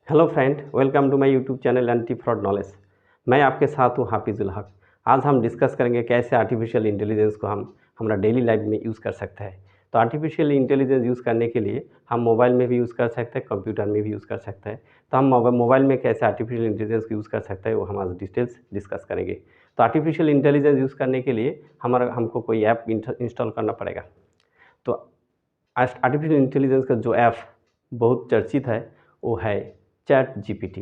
Hello friend, welcome to my YouTube channel anti fraud knowledge. मैं आपके साथ हूँ हाफिजुल हक। आज हम डिस्कस करेंगे कैसे आर्टिफिशियल इंटेलिजेंस को हम हमारा डेली लाइफ में यूज़ कर सकते हैं। तो आर्टिफिशियल इंटेलिजेंस यूज़ करने के लिए हम मोबाइल में भी यूज़ कर सकते हैं, कंप्यूटर में भी यूज़ कर सकते हैं। तो हम मोबाइल में कैसे आर्टिफिशियल इंटेलिजेंस को यूज़ कर सकते हैं वो हम आज डिटेल्स डिस्कस करेंगे। तो आर्टिफिशियल इंटेलिजेंस यूज़ करने के लिए हमको कोई ऐप इंस्टॉल करना पड़ेगा। तो आर्टिफिशियल इंटेलिजेंस का जो ऐप बहुत चर्चित है वो है chat GPT.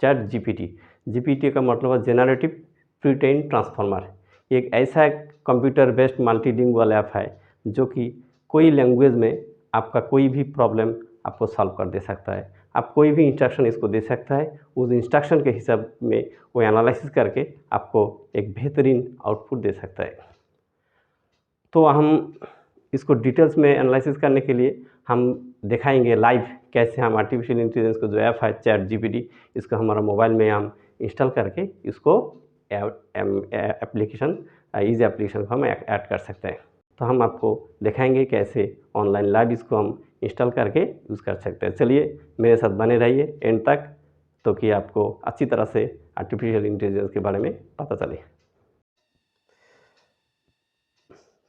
Chat GPT GPT का मतलब है जेनरेटिव प्री ट्रेन ट्रांसफॉर्मर। ये एक ऐसा कंप्यूटर बेस्ड मल्टीलिंगुअल ऐप है जो कि कोई लैंग्वेज में आपका कोई भी प्रॉब्लम आपको सॉल्व कर दे सकता है। आप कोई भी इंस्ट्रक्शन इसको दे सकता है, उस इंस्ट्रक्शन के हिसाब में वो एनालिसिस करके आपको एक बेहतरीन आउटपुट दे सकता है। तो हम इसको डिटेल्स में एनालिसिस करने के लिए हम दिखाएंगे लाइव कैसे हम आर्टिफिशियल इंटेलिजेंस का जो ऐप है चैट जीपीटी, इसको हमारा मोबाइल में हम इंस्टॉल करके इसको एप्लीकेशन इस एप्लीकेशन को हम ऐड कर सकते हैं। तो हम आपको दिखाएंगे कैसे ऑनलाइन लाइव इसको हम इंस्टॉल करके यूज़ कर सकते हैं। चलिए मेरे साथ बने रहिए एंड तक, तो कि आपको अच्छी तरह से आर्टिफिशियल इंटेलिजेंस के बारे में पता चले।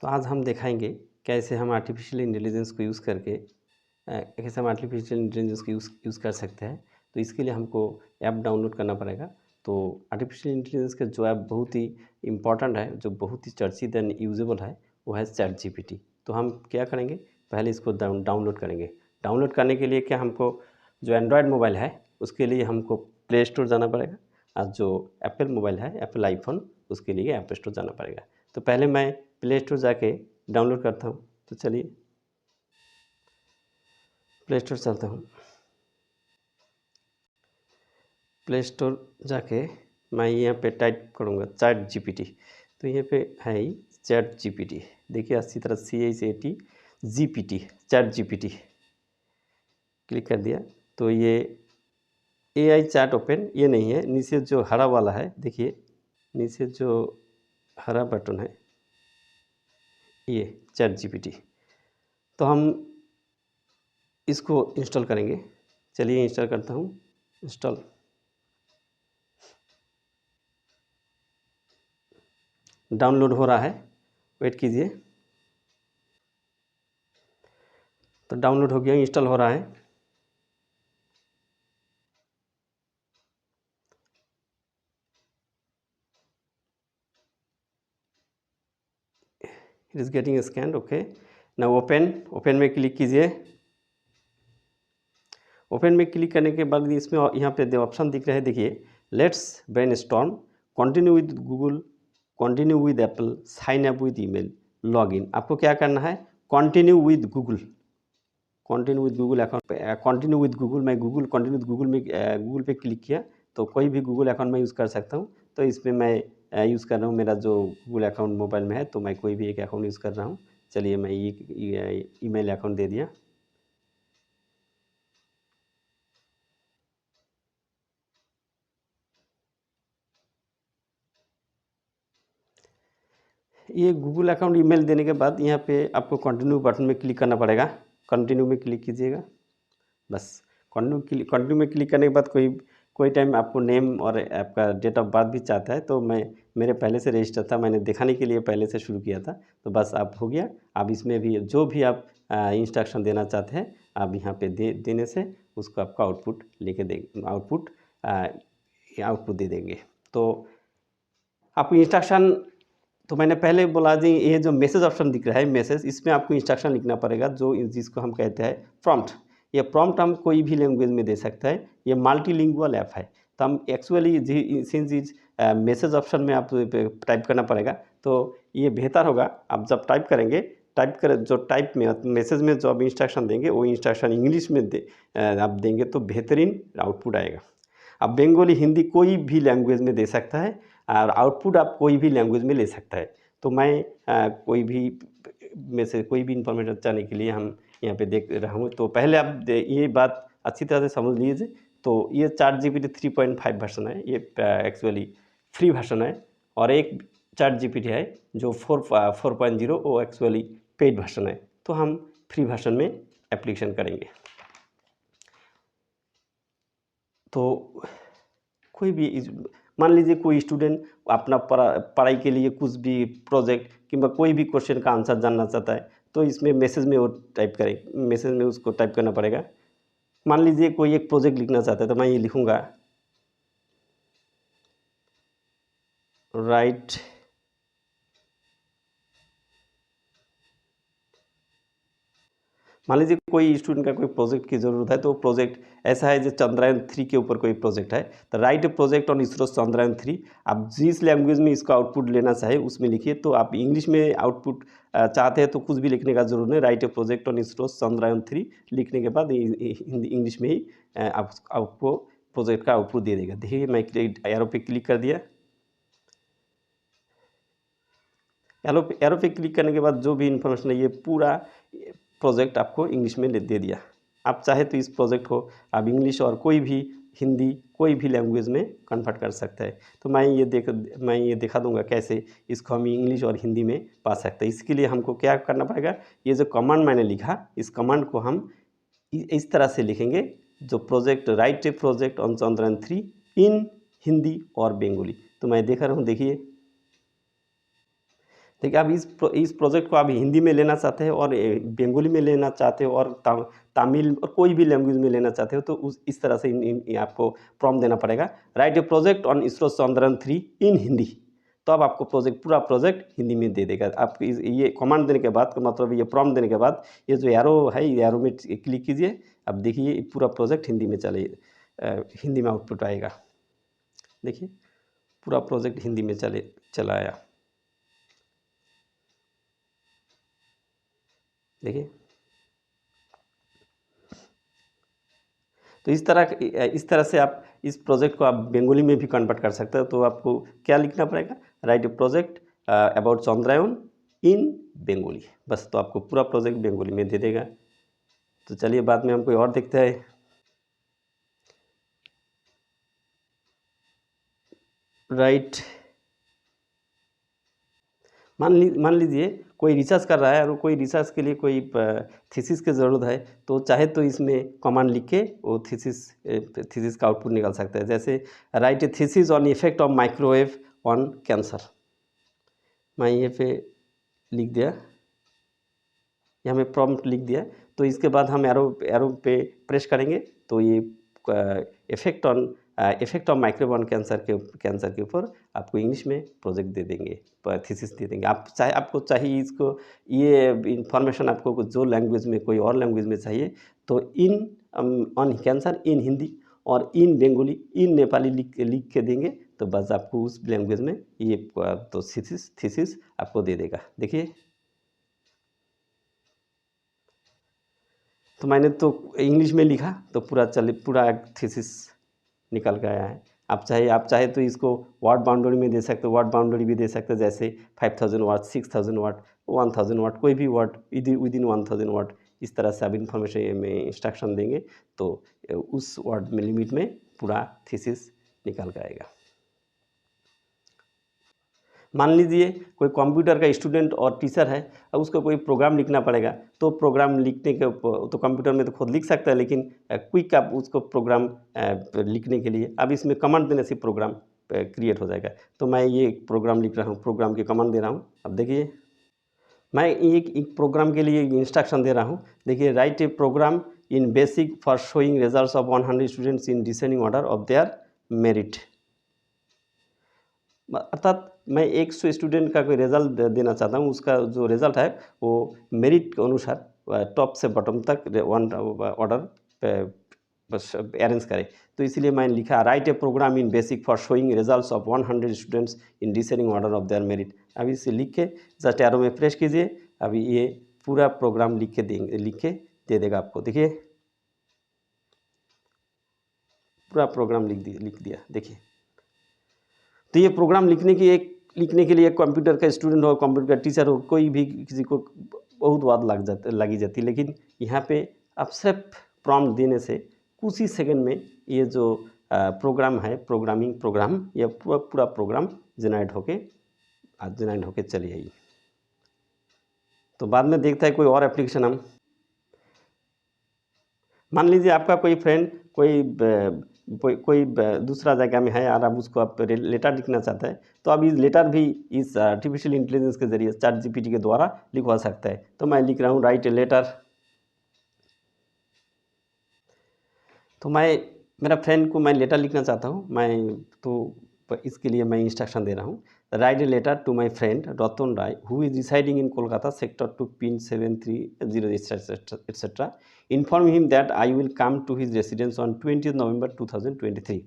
तो आज हम दिखाएंगे कैसे हम आर्टिफिशियल इंटेलिजेंस को यूज़ करके कैसे हम आर्टिफिशियल इंटेलिजेंस को यूज़ कर सकते हैं। तो इसके लिए हमको ऐप डाउनलोड करना पड़ेगा। तो आर्टिफिशियल इंटेलिजेंस का जो ऐप बहुत ही इम्पॉर्टेंट है, जो बहुत ही चर्चित एंड यूजेबल है, वो है चैट जीपीटी। तो हम क्या करेंगे, पहले इसको डाउनलोड करेंगे। डाउनलोड करने के लिए क्या हमको जो एंड्रॉयड मोबाइल है उसके लिए हमको प्ले स्टोर जाना पड़ेगा, और जो एप्पल मोबाइल है एप्पल आईफोन उसके लिए ऐप स्टोर जाना पड़ेगा। तो पहले मैं प्ले स्टोर जाके डाउनलोड करता हूँ। तो चलिए प्ले स्टोर चलता हूँ। प्ले स्टोर जाके मैं यहाँ पे टाइप करूँगा चैट जीपीटी। तो यहाँ पे है ही चैट जीपीटी, देखिए अच्छी तरह CHAT GPT chat GPT click कर दिया। तो ये AI चैट ओपन ये नहीं है, नीचे जो हरा वाला है देखिए, नीचे जो हरा बटन है ये चैट जीपीटी। तो हम इसको इंस्टॉल करेंगे। चलिए इंस्टॉल करता हूँ। इंस्टॉल डाउनलोड हो रहा है, वेट कीजिए। तो डाउनलोड हो गया, इंस्टॉल हो रहा है। It is getting scan, okay. Now open में क्लिक कीजिए। ओपन में क्लिक करने के बाद इसमें यहाँ पे ऑप्शन दिख रहे हैं, देखिए let's brainstorm, continue with Google, continue with Apple, sign up with email, login. आपको क्या करना है, continue with Google, continue with Google account, continue with Google. मैं गूगल कंटिन्यू विद गूगल में गूगल पे क्लिक किया। तो कोई भी गूगल अकाउंट में यूज़ कर सकता हूँ। तो इसमें मैं यूज़ कर रहा हूँ, मेरा जो गूगल अकाउंट मोबाइल में है, तो मैं कोई भी एक अकाउंट यूज़ कर रहा हूँ। चलिए मैं ईमेल अकाउंट दे दिया। ये गूगल अकाउंट ईमेल देने के बाद यहाँ पे आपको कंटिन्यू बटन में क्लिक करना पड़ेगा। कंटिन्यू में क्लिक कीजिएगा, बस। कंटिन्यू में क्लिक करने के बाद कोई टाइम आपको नेम और आपका डेट ऑफ बर्थ भी चाहता है। तो मेरे पहले से रजिस्टर था, मैंने दिखाने के लिए पहले से शुरू किया था। तो बस आप हो गया। आप इसमें भी जो भी आप इंस्ट्रक्शन देना चाहते हैं आप यहाँ पे देने से उसको आपका आउटपुट लेके देंगे, आउटपुट दे देंगे। तो आपको इंस्ट्रक्शन, तो मैंने पहले बोला जी, ये जो मैसेज ऑप्शन दिख रहा है मैसेज, इसमें आपको इंस्ट्रक्शन लिखना पड़ेगा, जो जिसको हम कहते हैं प्रॉम्प्ट। ये प्रॉम्प्ट हम कोई भी लैंग्वेज में दे सकते हैं। ये मल्टीलिंगुअल ऐप है। तो हम actually since is message option में आप टाइप करना पड़ेगा। तो ये बेहतर होगा, आप जब टाइप करेंगे, जो टाइप में मैसेज में जो आप इंस्ट्रक्शन देंगे वो इंस्ट्रक्शन इंग्लिश में आप देंगे तो बेहतरीन आउटपुट आएगा। आप बंगाली, हिंदी कोई भी लैंग्वेज में दे सकता है, और आउटपुट आप कोई भी लैंग्वेज में ले सकता है। तो मैं कोई भी में से कोई भी इंफॉर्मेशन चाहने के लिए हम यहाँ पे देख रहा हूँ। तो पहले आप ये बात अच्छी तरह से समझ लीजिए। तो ये चैट जीपीटी 3.5 वर्जन है, ये एक्चुअली फ्री वर्जन है। और एक चैट जीपीटी है जो 4.0, वो एक्चुअली पेड वर्जन है। तो हम फ्री वर्जन में एप्लीकेशन करेंगे। तो कोई भी मान लीजिए कोई स्टूडेंट अपना पढ़ाई के लिए कुछ भी प्रोजेक्ट किंवा कोई भी क्वेश्चन का आंसर जानना चाहता है, तो इसमें मैसेज में वो टाइप करे, मैसेज में उसको टाइप करना पड़ेगा। मान लीजिए कोई एक प्रोजेक्ट लिखना चाहता है, तो मैं ये लिखूँगा राइट मान लीजिए कोई स्टूडेंट का कोई प्रोजेक्ट की ज़रूरत है, तो प्रोजेक्ट ऐसा है जो चंद्रयान-3 के ऊपर कोई प्रोजेक्ट है, तो right a project on ISRO Chandrayaan-3. आप जिस लैंग्वेज में इसका आउटपुट लेना चाहे उसमें लिखिए। तो आप इंग्लिश में आउटपुट चाहते हैं तो कुछ भी लिखने का ज़रूरत नहीं, right a project on ISRO Chandrayaan-3 लिखने के बाद हिंदी इंग्लिश में ही आपको प्रोजेक्ट का आउटपुट दे देगा। देखिए मैं एरो पे क्लिक कर दिया। एरो पे क्लिक करने के बाद जो भी इन्फॉर्मेशन है ये पूरा प्रोजेक्ट आपको इंग्लिश में दे दिया। आप चाहे तो इस प्रोजेक्ट को आप इंग्लिश और कोई भी हिंदी कोई भी लैंग्वेज में कन्वर्ट कर सकते हैं। तो मैं ये दिखा दूंगा कैसे इसको हम इंग्लिश और हिंदी में पा सकते हैं। इसके लिए हमको क्या करना पड़ेगा, ये जो कमांड मैंने लिखा इस कमांड को हम इस तरह से लिखेंगे, जो project write a project on चंद्रयान-3 इन हिंदी और बंगाली। तो मैं देख रहा हूँ, देखिए देखिए आप इस प्रोजेक्ट को आप हिंदी में लेना चाहते हैं और बंगाली में लेना चाहते हो और तमिल और कोई भी लैंग्वेज में लेना चाहते हो, तो इस तरह से आपको प्रॉम्प्ट देना पड़ेगा, write a project on ISRO चंद्रयान-3 इन हिंदी। तो अब आपको पूरा प्रोजेक्ट हिंदी में दे देगा। आप ये कमांड देने के बाद, मतलब ये प्रॉम्प्ट देने के बाद ये जो एरो है, ये एरो में क्लिक कीजिए। अब देखिए पूरा प्रोजेक्ट हिंदी में हिंदी में आउटपुट आएगा। देखिए पूरा प्रोजेक्ट हिंदी में चला आया। देखिए तो इस तरह से आप इस प्रोजेक्ट को आप बंगाली में भी कन्वर्ट कर सकते हो। तो आपको क्या लिखना पड़ेगा, write a project about Chandrayaan in Bengali, बस। तो आपको पूरा प्रोजेक्ट बंगाली में दे देगा। तो चलिए बाद में हम कोई और देखते हैं। राइट मान लीजिए कोई रिसर्च कर रहा है और कोई रिसर्च के लिए कोई थीसिस की ज़रूरत है, तो चाहे तो इसमें कमांड लिख के वो थीसिस का आउटपुट निकाल सकता है। जैसे right A thesis on effect of microwave on cancer, मैं ये पे लिख दिया, यहाँ में प्रॉम्प्ट लिख दिया। तो इसके बाद हम एरो पे प्रेस करेंगे तो ये effect of microwave on cancer के ऊपर आपको इंग्लिश में प्रोजेक्ट दे देंगे, थीसिस दे देंगे। आपको चाहिए इसको, ये इंफॉर्मेशन आपको जो लैंग्वेज में, कोई और लैंग्वेज में चाहिए तो in on cancer in Hindi और इन बंगाली इन नेपाली लिख के देंगे। तो बस आपको उस लैंग्वेज में ये तो थीसिस आपको दे देगा। देखिए तो मैंने तो इंग्लिश में लिखा तो पूरा थीसिस निकल के आया है। आप चाहे तो इसको वर्ड बाउंड्री में दे सकते हो, वर्ड बाउंड्री भी दे सकते हो, जैसे 5000 वर्ड, 6000 वर्ड, 1000 वर्ड, कोई भी वर्ड विदिन 1000 वर्ड। इस तरह से आप इन्फॉर्मेशन में इंस्ट्रक्शन देंगे तो उस वर्ड में लिमिट में पूरा थीसिस निकल के आएगा। मान लीजिए कोई कंप्यूटर का स्टूडेंट और टीचर है, अब उसको कोई प्रोग्राम लिखना पड़ेगा। तो प्रोग्राम लिखने के तो कंप्यूटर में तो खुद लिख सकता है, लेकिन क्विक आप उसको प्रोग्राम लिखने के लिए अब इसमें कमांड देने से प्रोग्राम क्रिएट हो जाएगा। तो मैं ये प्रोग्राम लिख रहा हूँ, प्रोग्राम की कमांड दे रहा हूँ। अब देखिए मैं एक प्रोग्राम के लिए इंस्ट्रक्शन दे रहा हूँ। देखिए write a program in BASIC for showing results of 100 students in descending order of their merit. अर्थात मैं 100 स्टूडेंट का कोई रिज़ल्ट देना चाहता हूँ, उसका जो रिज़ल्ट है वो मेरिट के अनुसार टॉप से बॉटम तक वन ऑर्डर बस अरेंज करें। तो इसलिए मैंने लिखा write a program in BASIC for showing results of 100 students in descending order of their merit. अभी इसे लिख के जस्ट एरो में प्रेस कीजिए। अभी ये पूरा प्रोग्राम लिख के दे देगा आपको। देखिए पूरा प्रोग्राम लिख दिया। देखिए तो ये प्रोग्राम लिखने के लिए कंप्यूटर का स्टूडेंट हो, कंप्यूटर का टीचर हो, कोई भी किसी को बहुत बात लगी जाती, लेकिन यहाँ पे आप सिर्फ प्रॉम्प्ट देने से कुछ ही सेकंड में ये जो प्रोग्राम है, प्रोग्रामिंग प्रोग्राम, ये पूरा प्रोग्राम जनरेट होके चली आई। तो बाद में देखता है कोई और एप्लीकेशन। हम मान लीजिए आपका कोई फ्रेंड कोई कोई दूसरा जगह में है और अब उसको आप लेटर लिखना चाहता है, तो अब इस लेटर भी इस आर्टिफिशियल इंटेलिजेंस के ज़रिए चैट जीपीटी के द्वारा लिखवा सकता है। तो मैं लिख रहा हूँ राइट ए लेटर। तो मैं मेरा फ्रेंड को मैं लेटर लिखना चाहता हूँ, मैं तो इसके लिए मैं इंस्ट्रक्शन दे रहा हूँ। Write a letter to my friend Ratan Rai who is residing in Kolkata sector 2 pin 730 etc. Inform him that I will come to his residence on 20 November 2023।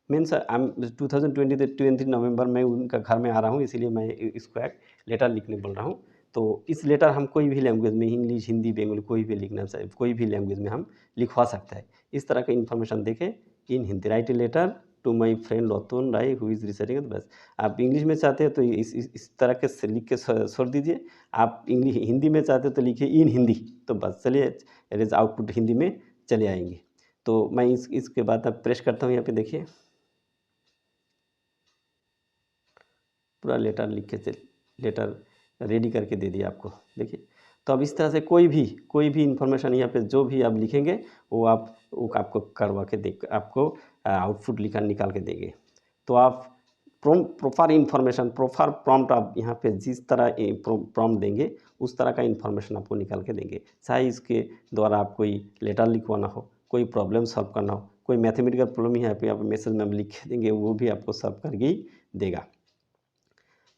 Means 2023 नवंबर में उनका घर में आ रहा हूँ, इसीलिए मैं इसको एक लेटर लिखने बोल रहा हूँ। तो इस लेटर हम कोई भी लैंग्वेज में, इंग्लिश, हिंदी, बंगाली, कोई भी लिखना चाहिए, कोई भी लैंग्वेज में हम लिखवा सकते हैं। इस तरह का इन्फॉर्मेशन देके in Hindi write a letter to my friend Ratan Rai who is residing. बस आप इंग्लिश में चाहते हैं तो इस तरह के लिख के छोड़ दीजिए। आप इंग्लिश हिंदी में चाहते हैं तो लिखिए इन हिंदी, तो बस चलिए एज आउटपुट हिंदी में चले आएंगे। तो मैं इसके बाद अब प्रेस करता हूँ, यहाँ पे देखिए पूरा लेटर लिख के लेटर रेडी करके दे दिया आपको, देखिए। तो अब इस तरह से कोई भी इन्फॉर्मेशन यहाँ पे जो भी आप लिखेंगे वो आपको करवा के आपको आउटपुट निकाल के देंगे। तो आप प्रॉपर इन्फॉर्मेशन, प्रॉपर प्रॉम्प्ट आप यहाँ पे जिस तरह प्रॉम्प्ट देंगे उस तरह का इन्फॉर्मेशन आपको निकाल के देंगे। चाहे इसके द्वारा आप कोई लेटर लिखवाना हो, कोई प्रॉब्लम सॉल्व करना हो, कोई मैथमेटिकल प्रॉब्लम यहाँ पे आप मैसेज में लिख देंगे, वो भी आपको सॉल्व करके ही देगा।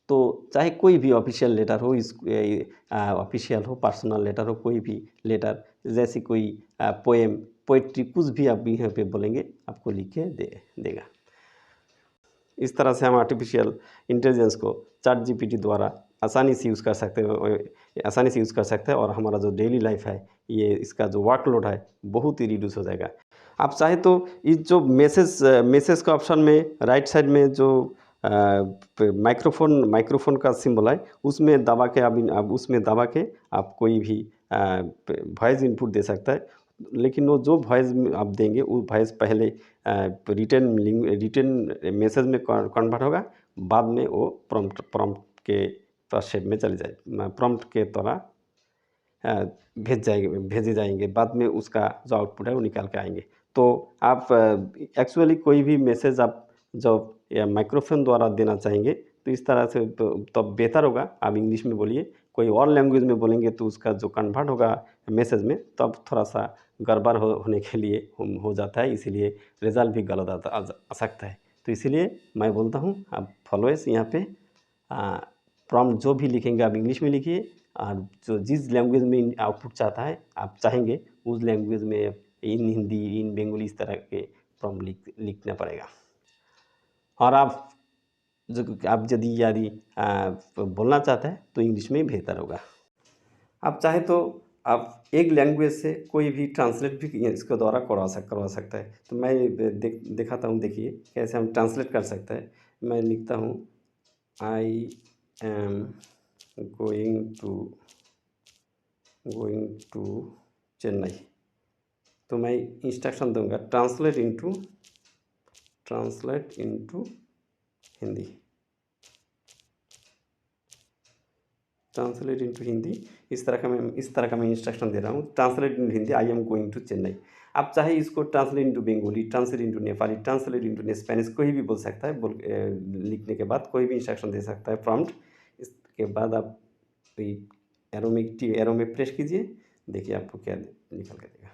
तो चाहे कोई भी ऑफिशियल लेटर हो, ऑफिशियल हो, पर्सनल लेटर हो, कोई भी लेटर, जैसे कोई पोएम, पोइट्री, कुछ भी आप यहाँ पे बोलेंगे आपको लिख के देगा। इस तरह से हम आर्टिफिशियल इंटेलिजेंस को चैट जीपीटी द्वारा आसानी से यूज़ कर सकते हैं और हमारा जो डेली लाइफ है, ये इसका जो वर्कलोड है बहुत ही रिड्यूस हो जाएगा। आप चाहे तो इस जो मैसेज का ऑप्शन में राइट साइड में जो माइक्रोफोन का सिंबल है उसमें दबा के आप कोई भी वॉइस इनपुट दे सकता है। लेकिन वो जो वॉइस आप देंगे वो वॉइस पहले रिटन मैसेज में कन्वर्ट होगा, बाद में वो प्रॉम्प्ट के शेप में चले जाए, प्रॉम्प्ट के द्वारा भेजे जाएंगे, बाद में उसका जो आउटपुट है वो निकाल के आएंगे। तो आप एक्चुअली कोई भी मैसेज आप जब माइक्रोफोन द्वारा देना चाहेंगे तो इस तरह से तो बेहतर होगा आप इंग्लिश में बोलिए। कोई और लैंग्वेज में बोलेंगे तो उसका जो कन्वर्ट होगा मैसेज में तब थोड़ा सा गड़बड़ होने के लिए हो जाता है, इसीलिए रिजल्ट भी गलत आ सकता है। तो इसीलिए मैं बोलता हूँ आप फॉलोअर्स यहाँ पे प्रॉम्प्ट जो भी लिखेंगे आप इंग्लिश में लिखिए, और जो जिस लैंग्वेज में आउटपुट चाहता है आप चाहेंगे उस लैंग्वेज में इन हिंदी, इन बंगाली, इस तरह के प्रॉम्प्ट लिखना पड़ेगा। और आप यदि बोलना चाहते हैं तो इंग्लिश में बेहतर होगा। आप चाहे तो आप एक लैंग्वेज से कोई भी ट्रांसलेट भी इसके द्वारा करवा सकता है। तो मैं दिखाता हूँ, देखिए कैसे हम ट्रांसलेट कर सकते हैं। मैं लिखता हूँ I am going to Chennai, तो मैं इंस्ट्रक्शन दूंगा translate into Hindi, translate into Hindi. इस तरह का मैं इंस्ट्रक्शन दे रहा हूँ, translate into Hindi, I am going to Chennai. आप चाहे इसको translate into Bengali, translate into Nepali, translate into Spanish, कोई भी बोल सकता है। लिखने के बाद कोई भी इंस्ट्रक्शन दे सकता है प्रॉम्प्ट। इसके बाद आप एरो में प्रेस कीजिए, देखिए आपको क्या निकल के देगा।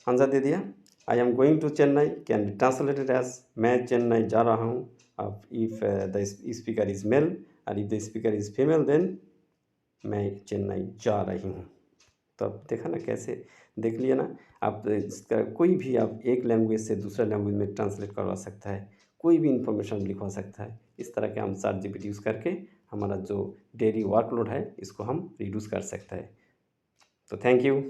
आंसर दे दिया, I am going to Chennai can be translated as मैं चेन्नई जा रहा हूँ। अब if the speaker is male और if the speaker is female then मैं चेन्नई जा रही हूँ। तो अब देखा ना कैसे, देख लिया ना आप। इसका कोई भी आप एक लैंग्वेज से दूसरा लैंग्वेज में ट्रांसलेट करवा सकता है, कोई भी इंफॉर्मेशन लिखवा सकता है। इस तरह के हम चैट जीपीटी यूज़ करके हमारा जो डेली वर्कलोड है इसको हम रिड्यूस कर सकते हैं। तो थैंक यू।